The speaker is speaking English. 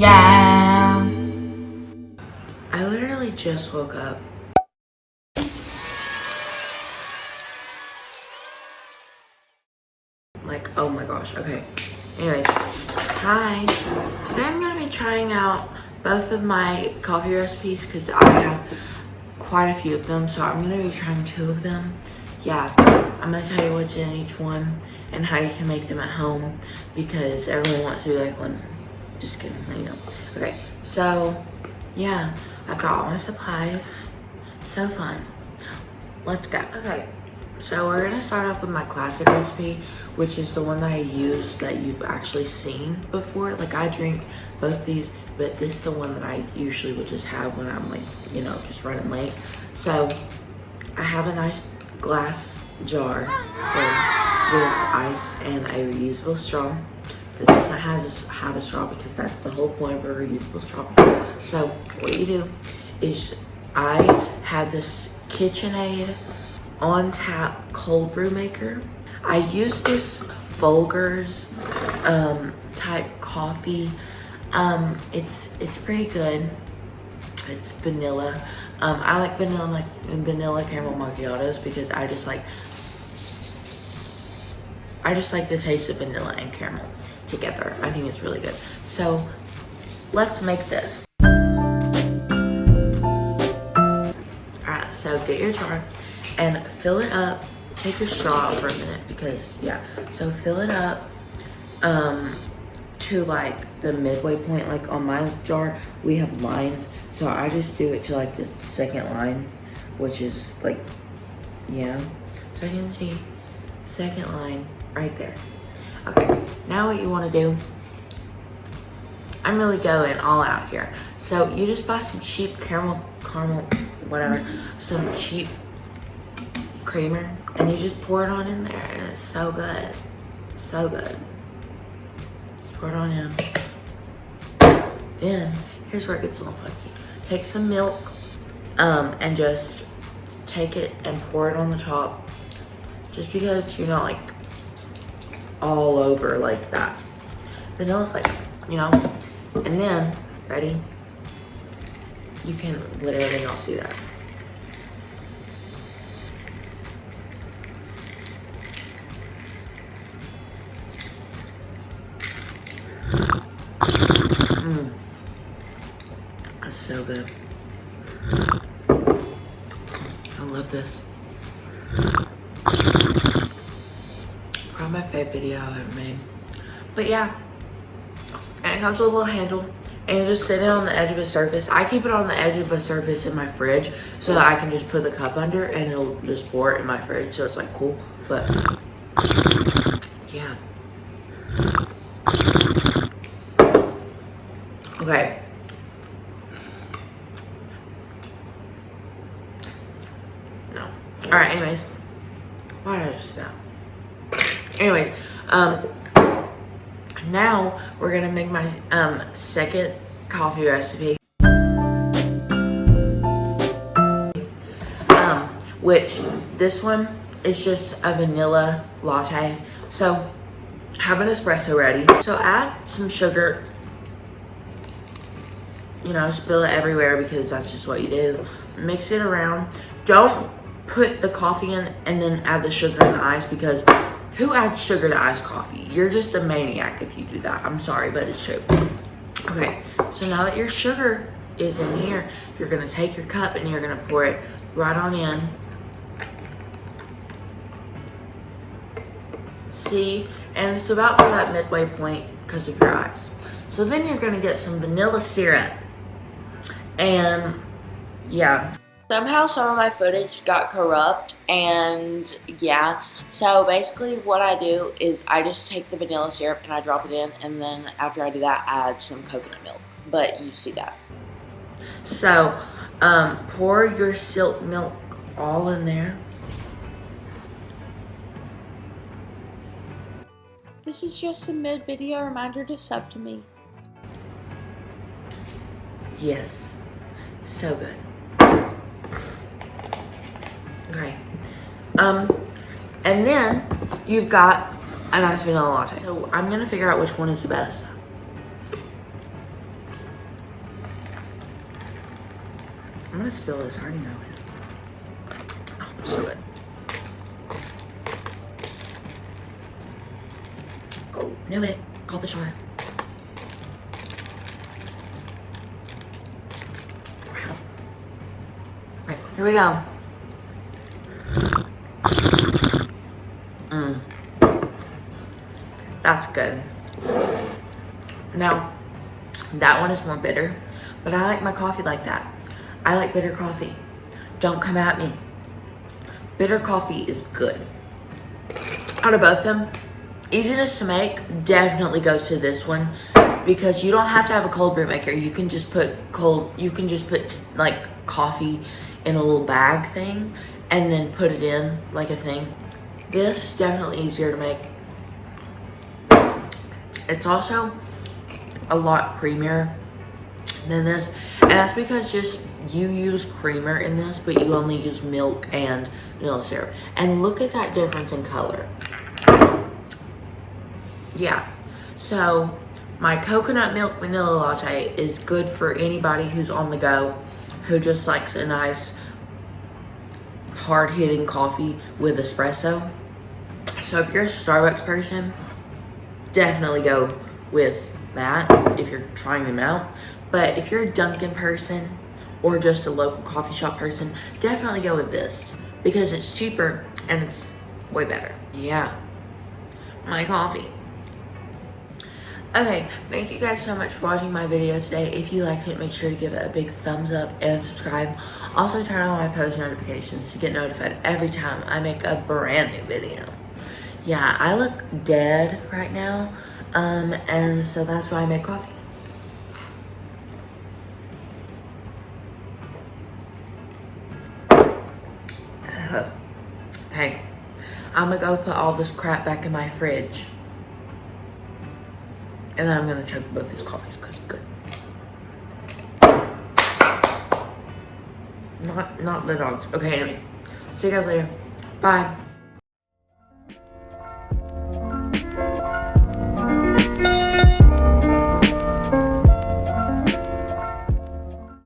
Yeah. I literally just woke up. Like, oh my gosh. Okay. Anyways, hi. Today I'm going to be trying out both of my coffee recipes because I have quite a few of them. So I'm going to be trying 2 of them. Yeah, I'm going to tell you what's in each one and how you can make them at home because everyone wants to be like one. Just kidding, you know. Okay, so yeah, I've got all my supplies. So fun. Let's go. Okay, so we're gonna start off with my classic recipe, which is the one that I use that you've actually seen before. Like I drink both these, but this is the one that I usually would just have when I'm like, you know, just running late. So I have a nice glass jar with ice and a reusable straw. This doesn't have a straw because that's the whole point of a reusable straw. So what you do is I had this KitchenAid on tap cold brew maker. I use this Folgers type coffee. It's pretty good. It's vanilla. I like vanilla caramel macchiatos because I just like the taste of vanilla and caramel together. I think it's really good. So let's make this. Alright, so get your jar and fill it up. Take your straw out for a minute because yeah. So fill it up to like the midway point. Like on my jar, we have lines. So I just do it to like the second line, which is like, yeah. So you can see second line right there. Okay, now what you want to do, I'm really going all out here. So you just buy some cheap caramel, whatever, some cheap creamer, and you just pour it on in there, and it's so good, so good. Just pour it on in. Then here's where it gets a little funky. Take some milk, and just take it and pour it on the top, just because you're not like all over like that. Vanilla flavor, you know? And then, ready? You can literally not see that. That's so good. I love this. Probably my favorite video I've ever made. But yeah, and it comes with a little handle, and you just sit it on the edge of a surface. I keep it on the edge of a surface in my fridge so that I can just put the cup under and it'll just pour it in my fridge, so it's like cool. But yeah. Okay. No. Alright, anyways. Why did I just stop? Anyways, now we're gonna make my second coffee recipe. Which this one is just a vanilla latte. So have an espresso ready. So add some sugar. You know, spill it everywhere because that's just what you do. Mix it around. Don't put the coffee in and then add the sugar and the ice because who adds sugar to iced coffee? You're just a maniac if you do that. I'm sorry, but it's true. Okay, so now that your sugar is in here, you're gonna take your cup and you're gonna pour it right on in. See, and it's about to that midway point because of your ice. So then you're gonna get some vanilla syrup. And yeah. Somehow some of my footage got corrupt, and yeah, so basically what I do is I just take the vanilla syrup and I drop it in, and then after I do that, I add some coconut milk, but you see that. So pour your silk milk all in there. This is just a mid-video reminder to sub to me. Yes, so good. Okay. And then you've got a nice vanilla latte. So I'm gonna figure out which one is the best. I'm gonna spill this, I already know it. Oh, so good. Oh, knew it. Called the shot. Wow. Right, here we go. That's good. Now, that one is more bitter, but I like my coffee like that. I like bitter coffee. Don't come at me. Bitter coffee is good. Out of both of them, easiest to make definitely goes to this one because you don't have to have a cold brew maker. You can just put like coffee in a little bag thing and then put it in like a thing. This definitely easier to make. It's also a lot creamier than this, and that's because just you use creamer in this, but you only use milk and vanilla syrup. And look at that difference in color. Yeah, so my coconut milk vanilla latte is good for anybody who's on the go, who just likes a nice hard-hitting coffee with espresso. So if you're a Starbucks person, definitely go with that if you're trying them out. But if you're a Dunkin' person or just a local coffee shop person, definitely go with this because it's cheaper and it's way better. Yeah, my coffee. Okay, thank you guys so much for watching my video today. If you liked it, make sure to give it a big thumbs up and subscribe. Also turn on my post notifications to get notified every time I make a brand new video. Yeah, I look dead right now, and so that's why I make coffee. Okay, I'm gonna go put all this crap back in my fridge. And then I'm gonna chug both these coffees because it's good. Not the dogs. Okay, anyways. See you guys later. Bye.